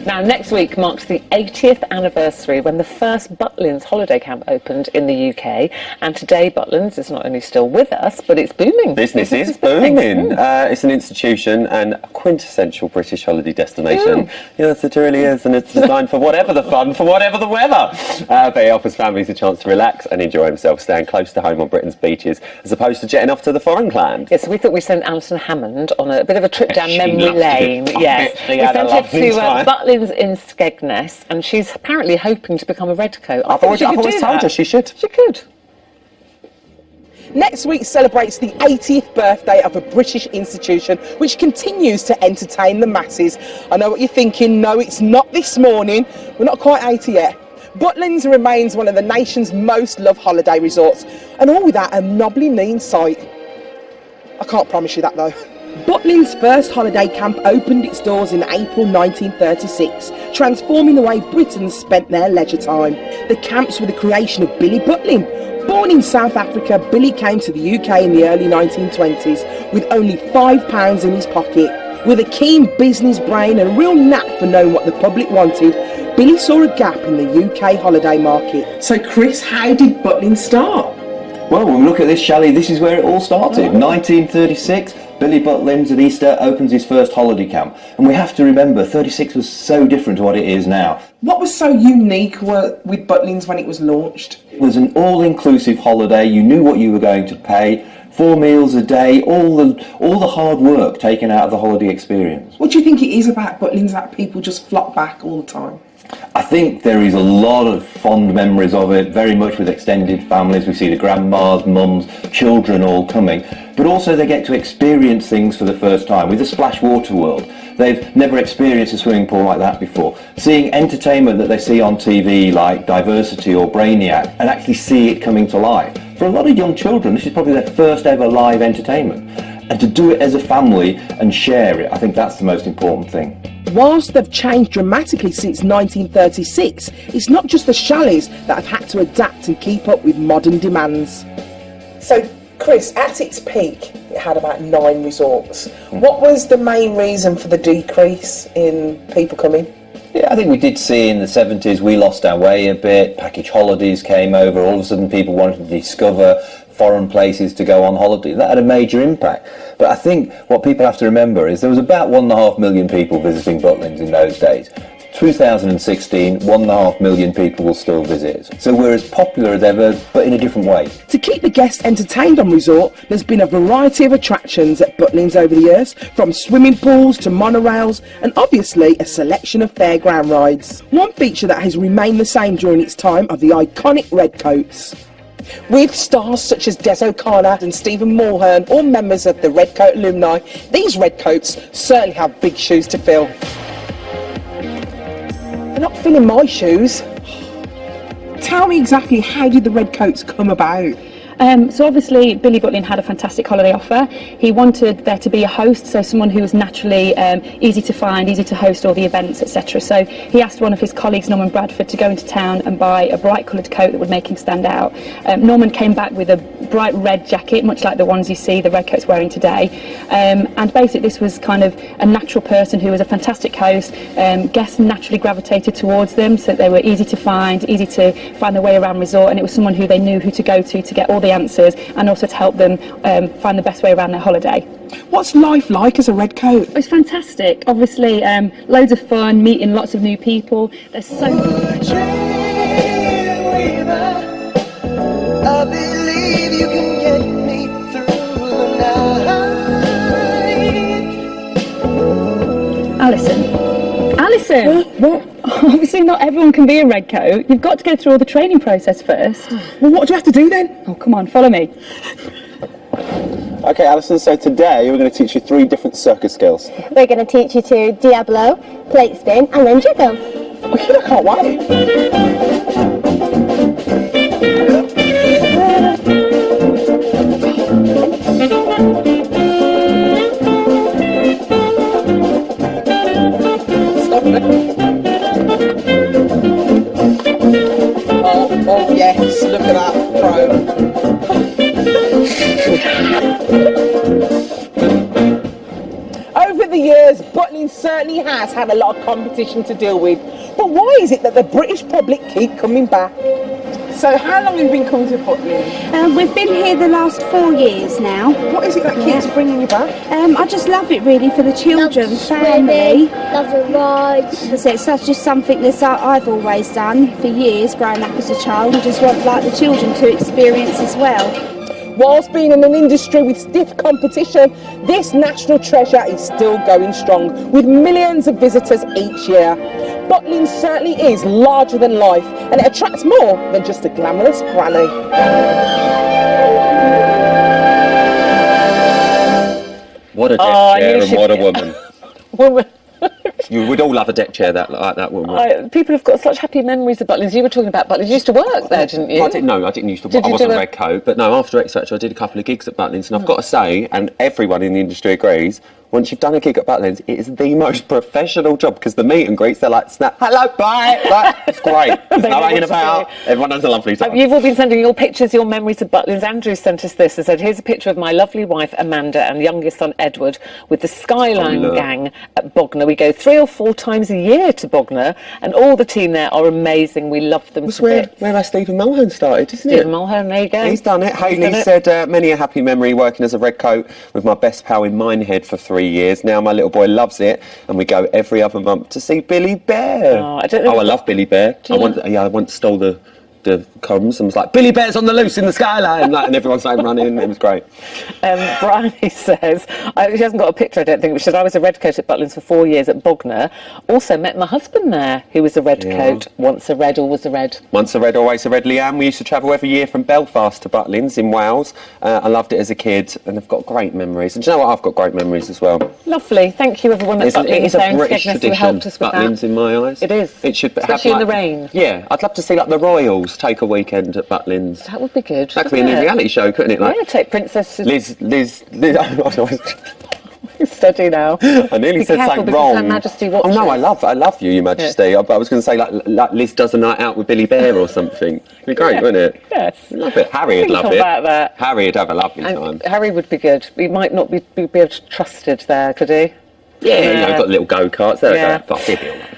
Now, next week marks the 80th anniversary when the first Butlins holiday camp opened in the UK. And today, Butlins is not only still with us, but it's booming. Business is booming. It's an institution and a quintessential British holiday destination. Yes, it really is. And it's designed for whatever the fun, for whatever the weather. But it offers families a chance to relax and enjoy themselves, staying close to home on Britain's beaches, as opposed to jetting off to the foreign land. Yes, we thought we sent Alison Hammond on a bit of a trip down memory lane. Yes, we sent her to Butlins in Skegness, and she's apparently hoping to become a Redcoat. I've always told her she should. She could. Next week celebrates the 80th birthday of a British institution which continues to entertain the masses. I know what you're thinking, no, it's not this morning, we're not quite 80 yet. Butlins remains one of the nation's most loved holiday resorts, and all without a knobbly knee in sight. I can't promise you that though. Butlins' first holiday camp opened its doors in April 1936, transforming the way Britons spent their leisure time. The camps were the creation of Billy Butlin. Born in South Africa, Billy came to the UK in the early 1920s with only £5 in his pocket. With a keen business brain and a real knack for knowing what the public wanted, Billy saw a gap in the UK holiday market. So Chris, how did Butlins start? Well, when we look at this chalet, this is where it all started. 1936, Billy Butlins at Easter opens his first holiday camp. And we have to remember, 36 was so different to what it is now. What was so unique with Butlins when it was launched? It was an all-inclusive holiday. You knew what you were going to pay. 4 meals a day, all the hard work taken out of the holiday experience. What do you think it is about Butlins that people just flock back all the time? I think there is a lot of fond memories of it, very much with extended families. We see the grandmas, mums, children all coming, but also they get to experience things for the first time with the splash water world. They've never experienced a swimming pool like that before. Seeing entertainment that they see on TV like Diversity or Brainiac and actually see it coming to life. For a lot of young children, this is probably their first ever live entertainment. And to do it as a family and share it, I think that's the most important thing. Whilst they've changed dramatically since 1936, it's not just the chalets that have had to adapt and keep up with modern demands. So, Chris, at its peak, it had about 9 resorts. What was the main reason for the decrease in people coming? Yeah, I think we did see in the 70s we lost our way a bit. Package holidays came over. All of a sudden people wanted to discover foreign places to go on holiday. That had a major impact. But I think what people have to remember is there was about 1.5 million people visiting Butlins in those days. 2016, 1.5 million people will still visit. So we're as popular as ever, but in a different way. To keep the guests entertained on resort, there's been a variety of attractions at Butlins over the years, from swimming pools to monorails, and obviously a selection of fairground rides. One feature that has remained the same during its time are the iconic Redcoats. With stars such as Des O'Connor and Stephen Mulhern, all members of the Redcoat alumni, these Redcoats certainly have big shoes to fill. They're not filling my shoes. Tell me exactly, how did the Redcoats come about? So obviously Billy Butlin had a fantastic holiday offer. He wanted there to be a host, so someone who was naturally easy to find, easy to host all the events, etc. So he asked one of his colleagues, Norman Bradford, to go into town and buy a bright coloured coat that would make him stand out. Norman came back with a bright red jacket, much like the ones you see the Redcoats wearing today. And basically this was kind of a natural person who was a fantastic host. Guests naturally gravitated towards them, so they were easy to find their way around resort, and it was someone who they knew who to go to get all the answers and also to help them find the best way around their holiday. What's life like as a Redcoat? It's fantastic. Obviously, loads of fun, meeting lots of new people. There's so I believe you can get me through the night. Alison, What? obviously not everyone can be a Redcoat. You've got to go through all the training process first. Well, what do I have to do then? Oh, come on, follow me. Okay, Alison, so today we're going to teach you 3 different circus skills. We're going to teach you to Diablo, plate spin, and then jiggle. I can't wait. Oh yes, look at that pro. Over the years, Butlins certainly has had a lot of competition to deal with. But why is it that the British public keep coming back? So how long have you been coming to Butlins? We've been here the last 4 years now. What is it that keeps bringing you back? I just love it really for the children, family. Love the rides. It's just something that I've always done for years, growing up as a child. I just want like the children to experience as well. Whilst being in an industry with stiff competition, this national treasure is still going strong, with millions of visitors each year. Butlins certainly is larger than life, and it attracts more than just a glamorous granny. What a deck chair and what a woman. Woman. You would all love a deck chair like that woman. People have got such happy memories of Butlins. You were talking about Butlins. You used to work there, didn't you? I didn't used to work. I wasn't a Redcoat, but no, after X-Factor I did a couple of gigs at Butlins, and I've got to say, and everyone in the industry agrees, once you've done a gig at Butlins, it is the most professional job, because the meet and greets, they're like, snap, hello, bye, like, it's great. There's no hanging about. Everyone has a lovely time. You've all been sending your pictures, your memories of Butlins. Andrew sent us this and said, here's a picture of my lovely wife, Amanda, and youngest son, Edward, with the Skyline gang at Bognor. We go 3 or 4 times a year to Bognor, and all the team there are amazing. We love them to bits. Where Stephen Mulhern started, isn't it? Stephen Mulhern, there you go. He's done it. Hayley said, many a happy memory working as a Redcoat with my best pal in Minehead for 3 years. Now my little boy loves it, and we go every other month to see Billy Bear. Oh, I don't know. I love Billy Bear. I once stole the comms and was like, Billy Bear's on the loose in the Skyline, and everyone started running. It was great. Bryony says, she hasn't got a picture, I don't think, but she said, I was a Redcoat at Butlins for 4 years at Bognor. Also met my husband there, who was a Redcoat. Once a Red, always a Red. Once a Red, always a Red. Leanne, we used to travel every year from Belfast to Butlins in Wales. I loved it as a kid, and I've got great memories. And do you know what? I've got great memories as well. Lovely. Thank you, everyone at Butlins. It is a British tradition, who helped us with Butlins, that. in my eyes. It is. It should Especially have, in the rain. Yeah, I'd love to see like the Royals take a weekend at Butlins. That would be good. That could be a new reality show, couldn't it? Like, yeah, take Princess Liz. Steady now. I nearly said something wrong. Her Majesty watches. Oh no, I love you, Your Majesty. Yeah. I was going to say like Liz does a night out with Billy Bear or something. It'd be great, wouldn't it? Yes. Love it. Harry would love it. About that. Harry would have a lovely time. Harry would be good. He might not be able to trusted there, could he? Yeah, got little go-karts there. Yeah. He'd be all right.